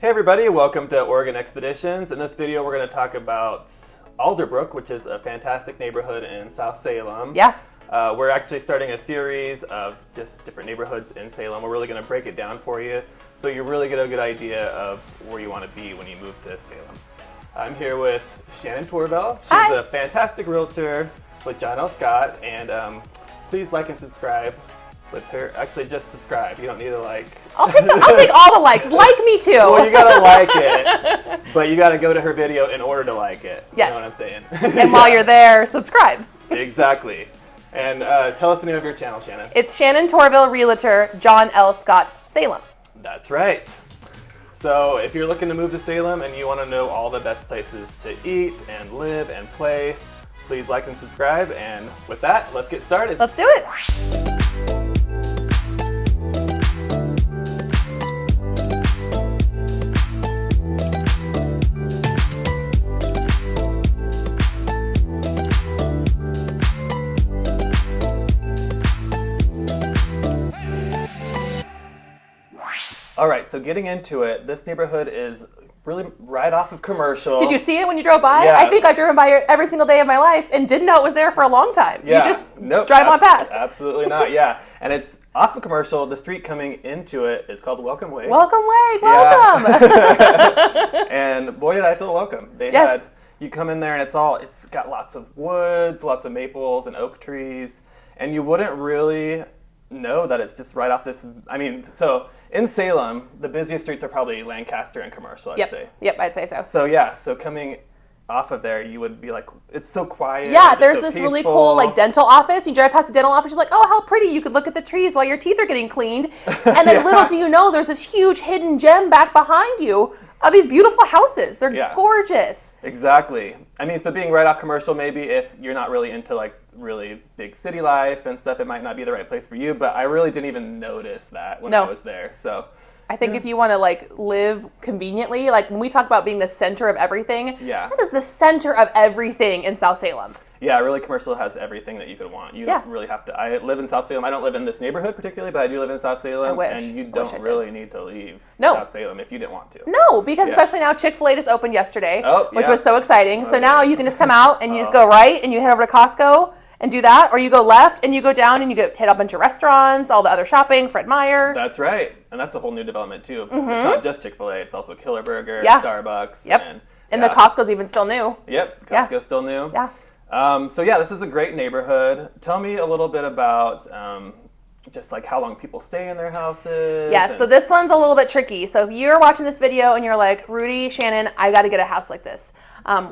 Hey everybody, welcome to Oregon Expeditions. In this video we're going to talk about Alderbrook, which is a fantastic neighborhood in South Salem. Yeah. We're actually starting a series of just different neighborhoods in Salem. We're really going to break it down for you so you really get a good idea of where you want to be when you move to Salem. I'm here with Shannon Torvell. She's Hi. a fantastic realtor with John L. Scott, and please like and subscribe with her. Actually, just subscribe. You don't need to like. I'll take all the likes. Like me too. Well, you gotta like it, but you gotta go to her video in order to like it. Yes. You know what I'm saying? And while you're there, subscribe. Exactly. And tell us the name of your channel, Shannon. It's Shannon Torvell Realtor, John L. Scott, Salem. That's right. So if you're looking to move to Salem and you want to know all the best places to eat and live and play, please like and subscribe. And with that, let's get started. Let's do it. All right, so getting into it, this neighborhood is really right off of Commercial. Did you see it when you drove by? Yeah. I think I've driven by it every single day of my life and didn't know it was there for a long time. Yeah. You just Nope, drive on past. Absolutely not, yeah. And it's off of Commercial. The street coming into it is called Welcome Way. Welcome, Wade. Yeah. Welcome. And boy, did I feel welcome. Yes. You come in there and it's got lots of woods, lots of maples and oak trees, and you wouldn't really know that it's just right off this. I mean, so in Salem, the busiest streets are probably Lancaster and Commercial, I'd say. Yep, I'd say so. So coming off of there, you would be like, it's so quiet. Yeah, just there's so this really peaceful. cool like dental office. You drive past the dental office, you're like, oh, how pretty. You could look at the trees while your teeth are getting cleaned. And then little do you know, there's this huge hidden gem back behind you of these beautiful houses. They're gorgeous. Exactly. I mean, so being right off Commercial, maybe if you're not really into like really big city life and stuff, it might not be the right place for you, but I really didn't even notice that when I was there. So I think if you want to like live conveniently, like when we talk about being the center of everything, that is the center of everything in South Salem. Yeah, really Commercial has everything that you could want. You don't really have to. I live in South Salem. I don't live in this neighborhood particularly, but I do live in South Salem. And you don't really need to leave South Salem if you didn't want to. No, because especially now Chick-fil-A just opened yesterday, which was so exciting. So yeah. now you can just come out and you just go right and you head over to Costco and do that, or you go left and you go down and you hit a bunch of restaurants, all the other shopping, Fred Meyer. That's right. And that's a whole new development too. It's not just Chick-fil-A, it's also Killer Burger, Starbucks. Yep. And the Costco's even still new. Yep, Costco's still new. Yeah. So this is a great neighborhood. Tell me a little bit about just like how long people stay in their houses. Yeah, so this one's a little bit tricky. So if you're watching this video and you're like, Rudy, Shannon, I got to get a house like this.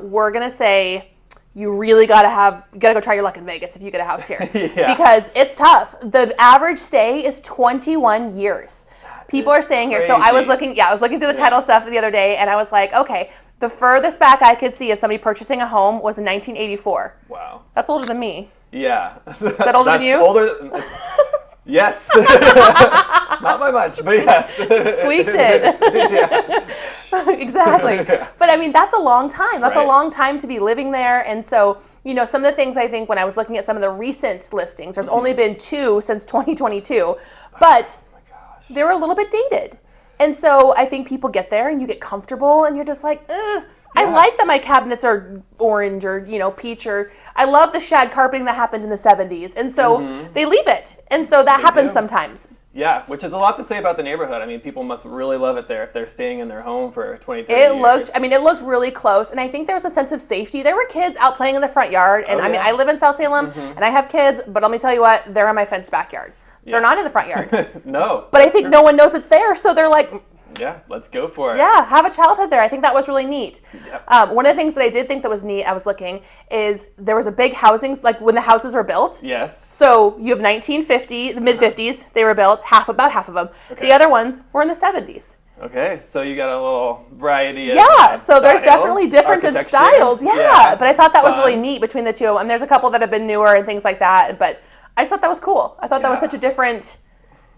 We're going to say you really got to go try your luck in Vegas if you get a house here. Because it's tough. The average stay is 21 years. People are staying here. So I was looking through the title stuff the other day and I was like, okay, the furthest back I could see of somebody purchasing a home was in 1984. Wow. That's older than me. Yeah. Is that older than you? Yes. Not by much, but yes. Squeaked it. Exactly. But I mean, that's a long time. That's a long time to be living there. And so, some of the things I think when I was looking at some of the recent listings, there's only been 2 since 2022, but they were a little bit dated. And so I think people get there and you get comfortable and you're just like, I like that my cabinets are orange or, peach, or I love the shag carpeting that happened in the 70s. And so they leave it. And so that happens sometimes. Yeah, which is a lot to say about the neighborhood. I mean, people must really love it there if they're staying in their home for 20, 30 years. It looked really close. And I think there was a sense of safety. There were kids out playing in the front yard. And I live in South Salem and I have kids, but let me tell you what, they're in my fenced backyard. They're not in the front yard. No. But I think no one knows it's there. So they're like, yeah, let's go for it. Yeah, have a childhood there. I think that was really neat. Yep. One of the things that I did think that was neat, I was looking, is there was a big housing, like when the houses were built. Yes. So you have 1950, the mid-50s, they were built, about half of them. Okay. The other ones were in the 70s. Okay, so you got a little variety of so there's definitely difference in styles. Yeah, but I thought that was really neat between the two. And there's a couple that have been newer and things like that, but I just thought that was cool. I thought that was such a different,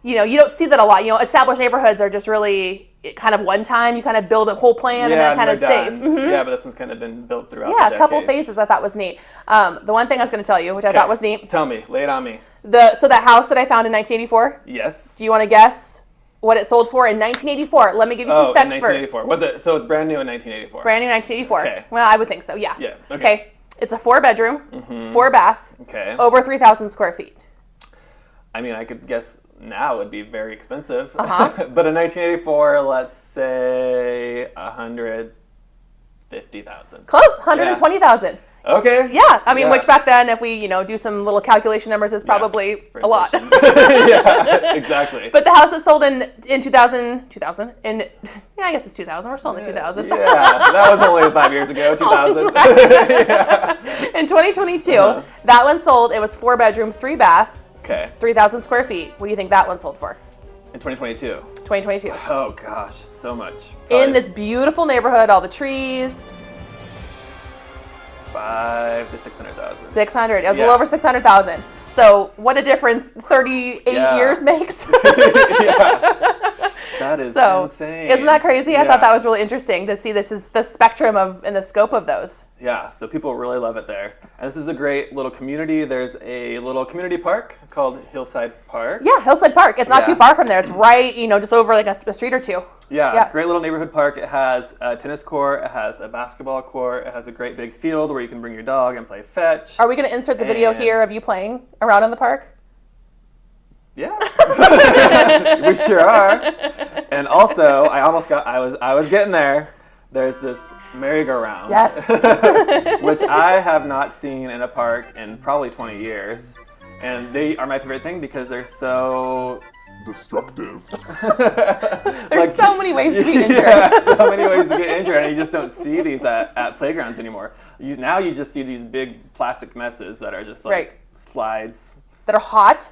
you don't see that a lot. Established neighborhoods are just really kind of one time. You kind of build a whole plan and then it kind of stays. Mm-hmm. Yeah, but this one's kind of been built throughout the decades. A couple phases I thought was neat. The one thing I was going to tell you, which I thought was neat. Tell me, lay it on me. So that house that I found in 1984? Yes. Do you want to guess what it sold for in 1984. Let me give you some specs in first. 1984. Was it? So it's brand new in 1984. Brand new 1984. Okay. Well, I would think so. Yeah. Yeah. Okay. It's a 4-bedroom, 4-bath. Okay. Over 3,000 square feet. I mean, I could guess now it would be very expensive. Uh-huh. But in 1984, let's say 150,000. Close. 120,000. Okay. Yeah. I mean, which back then, if we, do some little calculation numbers, is probably for a lot. Yeah, exactly. But the house is sold in 2000, I guess it's 2000. We're still in the 2000s. Yeah, that was only 5 years ago, 2000. Yeah. In 2022, that one sold. It was 4-bedroom, 3-bath, Okay. 3,000 square feet. What do you think that one sold for? In 2022. 2022. Oh gosh, so much. In this beautiful neighborhood, all the trees. 500,000 to 600,000. 600. It was a little over 600,000. So what a difference 38 years makes. Yeah. That is insane. Isn't that crazy? I thought that was really interesting to see this is the spectrum of and the scope of those. Yeah, so people really love it there. And this is a great little community. There's a little community park called Hillside Park. Yeah, Hillside Park. It's not too far from there. It's right, just over like a street or two. Yeah, great little neighborhood park. It has a tennis court, it has a basketball court, it has a great big field where you can bring your dog and play fetch. Are we going to insert the video here of you playing around in the park? Yeah, we sure are. And also, I was getting there. There's this merry-go-round. Yes. Which I have not seen in a park in probably 20 years. And they are my favorite thing because they're so destructive. There's so many ways to be injured. Yeah, so many ways to get injured, and you just don't see these at playgrounds anymore. Now you just see these big plastic messes that are just like slides. That are hot.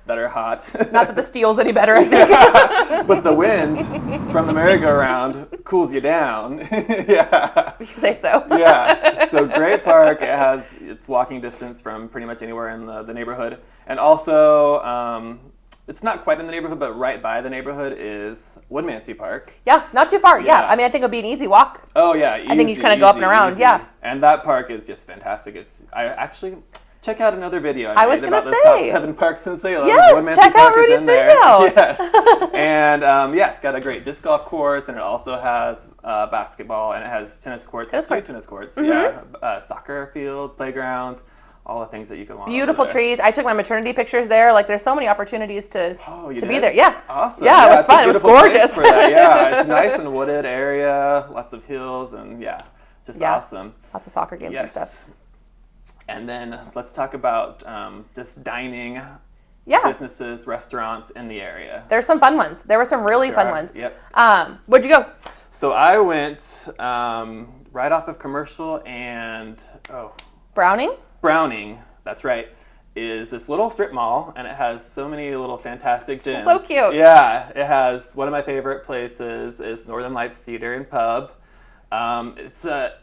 Not that the steel's any better, I think. Yeah, but the wind from the merry-go-round cools you down. Yeah. You say so. Yeah. So great park. It's walking distance from pretty much anywhere in the neighborhood. And also, it's not quite in the neighborhood, but right by the neighborhood is Woodmansey Park. Yeah, not too far. Yeah. I mean, I think it would be an easy walk. Oh, yeah. I think you kind of go up and around. Easy. Yeah. And that park is just fantastic. I actually... Check out another video I was made about gonna those top 7 parks in Salem. Yes, Woodmansey check out Park is Rudy's in there. video. Yes. And it's got a great disc golf course, and it also has basketball, and it has tennis courts. Tennis courts. Mm-hmm. Yeah. Soccer field, playground, all the things that you can want. Beautiful trees. I took my maternity pictures there. Like, there's so many opportunities to be there. Yeah. Awesome. Yeah, it was fun. It was gorgeous. For that. Yeah, it's a nice and wooded area, lots of hills, and just awesome. Lots of soccer games and stuff. And then let's talk about just dining businesses, restaurants in the area. There's some fun ones. There were some really fun ones. Yep. Where'd you go? So I went right off of Commercial and Browning, that's right, is this little strip mall, and it has so many little fantastic gyms. So cute. Yeah, it has one of my favorite places is Northern Lights Theater and Pub. It's a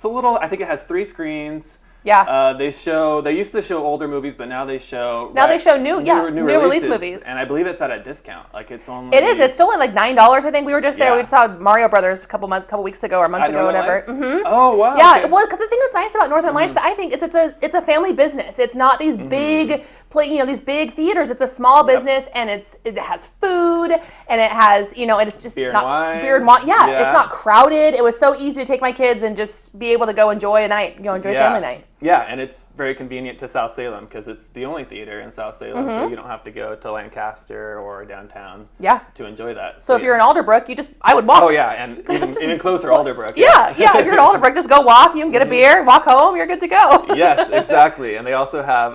little, I think it has 3 screens. Yeah. They used to show older movies, but now they show new release movies. And I believe it's at a discount. Like it's only It's still like $9. I think we were just there. We just saw Mario Brothers a couple weeks ago or months ago, whatever. Mm-hmm. Oh wow. Yeah. Okay. Well, the thing that's nice about Northern Lights, I think, is it's a family business. It's not these big these big theaters. It's a small business, and it has food, and it has and it's just beer and wine. Yeah, it's not crowded. It was so easy to take my kids and just be able to go enjoy a night, enjoy family night. Yeah, and it's very convenient to South Salem because it's the only theater in South Salem, so you don't have to go to Lancaster or downtown to enjoy that. So if you're in Alderbrook, I would walk. Oh yeah, and even closer, Alderbrook. Yeah, if you're in Alderbrook, just go walk. You can get a beer, walk home, you're good to go. Yes, exactly. And they also have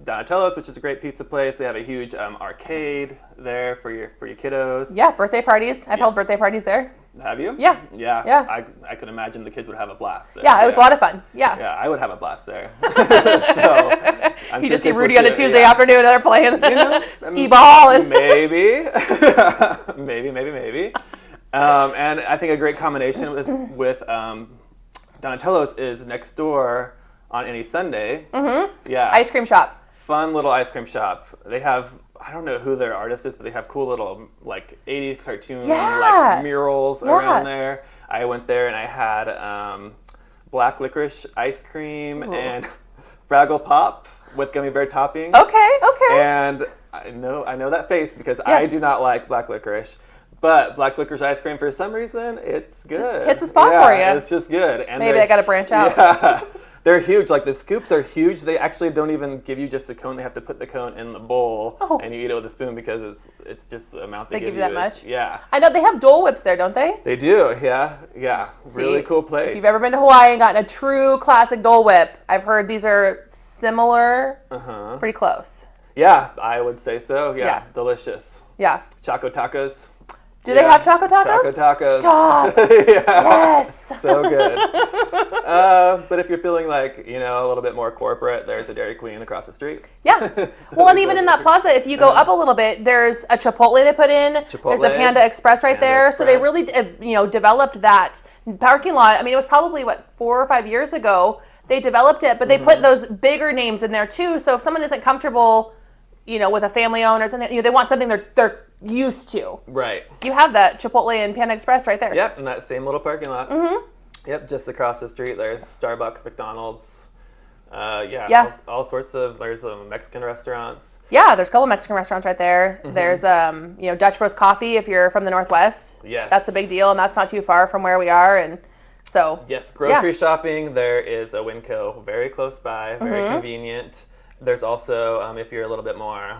Donatello's, which is a great pizza place. They have a huge arcade there for your kiddos. Yeah, birthday parties. I've held birthday parties there. Have you? Yeah. Yeah. I could imagine the kids would have a blast there. Yeah, it was a lot of fun. Yeah. Yeah, I would have a blast there. So you just see Rudy on a Tuesday afternoon and they're playing skee ball and maybe. And I think a great combination with Donatello's is next door on any Sunday. Mm-hmm. Yeah. Ice cream shop. Fun little ice cream shop. They have, I don't know who their artist is, but they have cool little 80s cartoon murals around there. I went there and I had black licorice ice cream and Fraggle Pop with gummy bear toppings. Okay. And I know that face because I do not like black licorice. But black licorice ice cream, for some reason, it's good. Just hits a spot for you. It's just good. And maybe I got to branch out. Yeah, they're huge. Like the scoops are huge. They actually don't even give you just a cone. They have to put the cone in the bowl, and you eat it with a spoon because it's just the amount they give you. That much? Yeah. I know they have Dole Whips there, don't they? They do. Yeah. See, really cool place. If you've ever been to Hawaii and gotten a true classic Dole Whip, I've heard these are similar, pretty close. Yeah, I would say so. Yeah. Delicious. Yeah. Choco tacos. Do they have Choco Tacos? Choco Tacos. Stop! Yes! So good. But if you're feeling like, a little bit more corporate, there's a Dairy Queen across the street. Yeah. Well, and even in that plaza, if you go up a little bit, there's a Chipotle they put in. There's a Panda Express right there. Express. So they really, developed that parking lot. I mean, it was probably, 4 or 5 years ago they developed it, but they put those bigger names in there too. So if someone isn't comfortable, with a family owner or something, they want something they're used to. Right. You have that Chipotle and Panda Express right there. Yep, in that same little parking lot. Yep, just across the street there's Starbucks, McDonald's, all sorts of, there's Mexican restaurants. Yeah, there's a couple Mexican restaurants right there. There's Dutch Bros Coffee if you're from the Northwest. Yes. That's a big deal, and that's not too far from where we are, and so. Yes, grocery shopping, there is a Winco very close by, very convenient. There's also, if you're a little bit more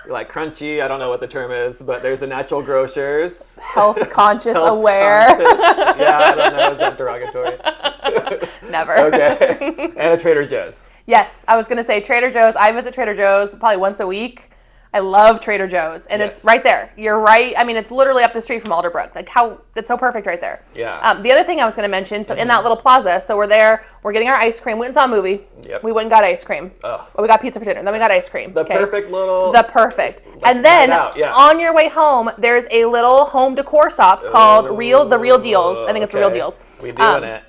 like crunchy, I don't know what the term is, but there's a Natural Grocers. Health conscious, aware. Yeah, I don't know, is that derogatory? Never. Okay. And a Trader Joe's. Yes, I was going to say Trader Joe's. I visit Trader Joe's probably once a week. I love Trader Joe's, and it's right there. You're right. I mean, it's literally up the street from Alderbrook. It's so perfect right there. Yeah. The other thing I was going to mention, so in that little plaza, so we're there, we're getting our ice cream. We went and saw a movie. Yep. We went and got ice cream. Oh. Well, we got pizza for dinner. Then we got ice cream. The perfect little. And then on your way home, there's a little home decor shop called The Real Deals. I think it's The Real Deals. We doing it.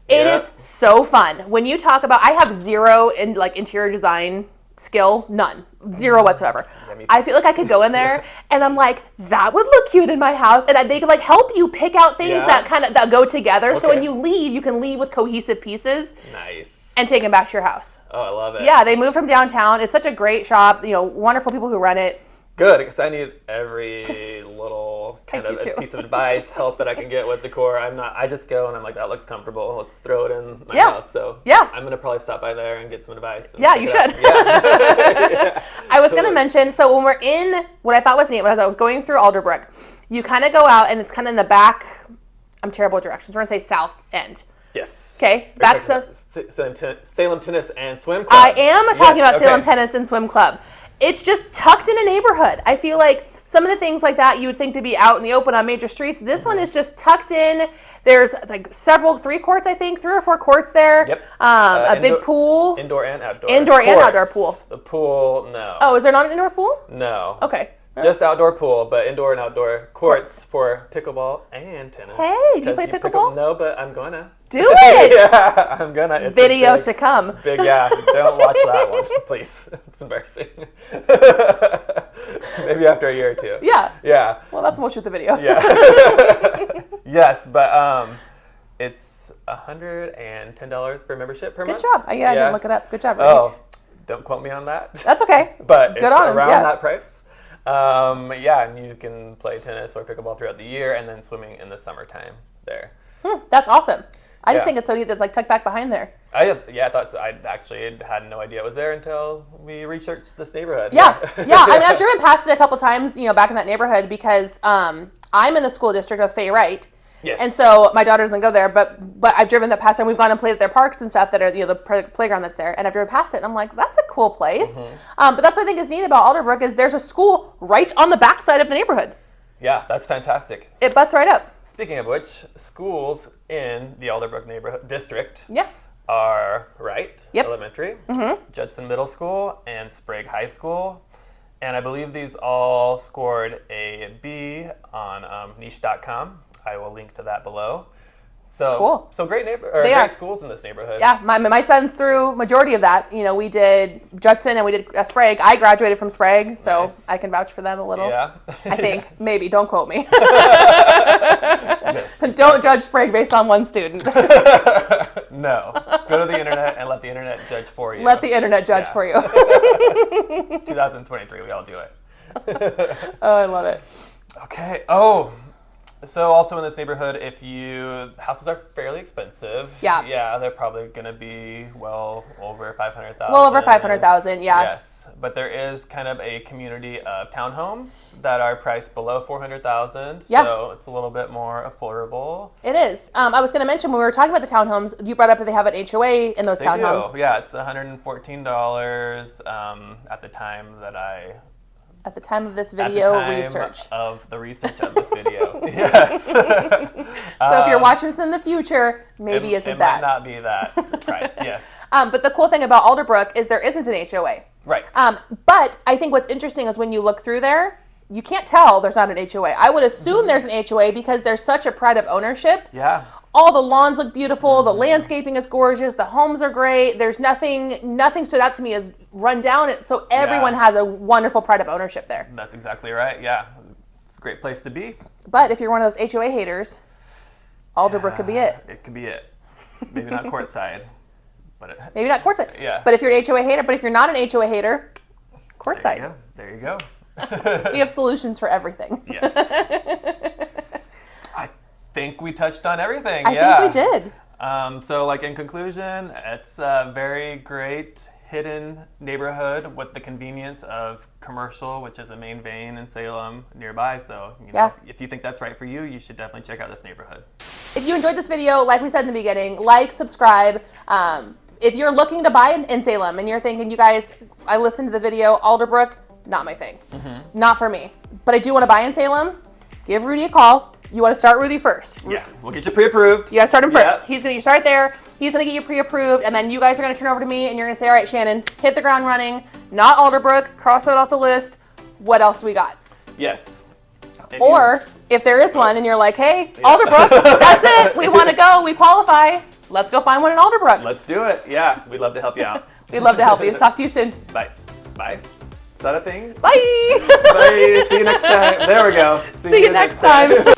It is so fun. When you talk about, I have zero in interior design skill, none, zero whatsoever. I feel like I could go in there and I'm like, that would look cute in my house, and they could help you pick out things that go together. So when you leave, you can leave with cohesive pieces. Nice. And take them back to your house. Oh, I love it. Yeah, they moved from downtown. It's such a great shop. Wonderful people who run it. Good, because I need every little kind of piece of advice, help that I can get with decor. I just go and I'm like, that looks comfortable. Let's throw it in my house. So I'm going to probably stop by there and get some advice. Yeah, you should. Yeah. I was going to mention, so when we're in, what I thought was neat was I was going through Alderbrook, you kind of go out and it's kind of in the back, I'm terrible at directions, we're going to say south end. Yes. Okay, back Salem Tennis and Swim Club. I am talking about Salem Tennis and Swim Club. It's just tucked in a neighborhood. I feel like some of the things like that you would think to be out in the open on major streets. This one is just tucked in. There's 3 courts, I think, 3 or 4 courts there. Yep. A big pool. Indoor and outdoor. Indoor and outdoor pool. The pool, no. Oh, is there not an indoor pool? No. Okay. Just outdoor pool, but indoor and outdoor courts for pickleball and tennis. Hey, do you play pickleball? No, but I'm gonna. Do it! Yeah, I'm gonna. It's Video to come. Don't watch that one, please. It's embarrassing. Maybe after a year or 2. Yeah. Yeah. Well, we'll shoot the video. Yeah. Yes, but it's $110 for membership per month. Good job. I didn't look it up. Good job, Ricky. Oh, don't quote me on that. That's okay. But it's around him. that price. And you can play tennis or pickleball throughout the year, and then swimming in the summertime there. That's awesome. I just think it's so neat that's tucked back behind there. I thought so. I actually had no idea it was there until we researched this neighborhood. Yeah. I mean, I've driven past it a couple times, back in that neighborhood because I'm in the school district of Fay Wright. Yes. And so my daughter doesn't go there, but I've driven that past, and we've gone and played at their parks and stuff that are the playground that's there, and I've driven past it, and I'm like, that's a cool place. But that's what I think is neat about Alderbrook is there's a school right on the backside of the neighborhood. Yeah, that's fantastic. It butts right up. Speaking of which, schools in the Alderbrook neighborhood district Yeah. are Wright Yep. Elementary, Judson Middle School, and Sprague High School. And I believe these all scored a B on niche.com. I will link to that below. So cool. So great great schools in this neighborhood. Yeah, my son's through majority of that. We did Judson and we did Sprague. I graduated from Sprague, so nice. I can vouch for them a little. Yeah. I think. Maybe. Don't quote me. Don't judge Sprague based on one student. No. Go to the internet and let the internet judge for you. Let the internet judge for you. It's 2023. We all do it. Oh, I love it. Okay. Oh, so also in this neighborhood, houses are fairly expensive. Yeah. Yeah, they're probably going to be well over 500,000. Well over 500,000, yeah. Yes, but there is kind of a community of townhomes that are priced below 400,000. Yeah. So it's a little bit more affordable. It is. I was going to mention when we were talking about the townhomes, you brought up that they have an HOA in those townhomes. Do. Yeah, it's $114 at the time that At the time of this at the video time research. of the research of this video. Yes. So if you're watching this in the future, maybe isn't it that. might not be that price, yes. But the cool thing about Alderbrook is there isn't an HOA. Right. But I think what's interesting is when you look through there, you can't tell there's not an HOA. I would assume there's an HOA because there's such a pride of ownership. Yeah. All the lawns look beautiful. The landscaping is gorgeous. The homes are great. There's nothing stood out to me as run down. So everyone has a wonderful pride of ownership there. That's exactly right. Yeah. It's a great place to be. But if you're one of those HOA haters, Alderbrook could be it. It could be it. Maybe not courtside. But Maybe not courtside. Yeah. But if you're an HOA hater, but if you're not an HOA hater, courtside. There you go. We have solutions for everything. Yes. I think we touched on everything. I think we did. So like in conclusion, it's a very great hidden neighborhood with the convenience of commercial, which is a main vein in Salem nearby. So if you think that's right for you, you should definitely check out this neighborhood. If you enjoyed this video, like we said in the beginning, like, subscribe. If you're looking to buy in Salem and you're thinking, you guys, I listened to the video, Alderbrook, not my thing. Not for me. But I do want to buy in Salem, give Rudy a call. You want to start Rudy first. Yeah, we'll get you pre-approved. You got to start him first. Yep. You start there. He's going to get you pre-approved, and then you guys are going to turn over to me, and you're going to say, all right, Shannon, hit the ground running. Not Alderbrook. Cross that off the list. What else we got? Yes. Or if there is one, and you're like, hey, Alderbrook, that's it. We want to go. We qualify. Let's go find one in Alderbrook. Let's do it. Yeah, we'd love to help you out. We'd love to help you. Talk to you soon. Bye. Bye. Is that a thing? Bye. Bye. See you next time. There we go. See you next time.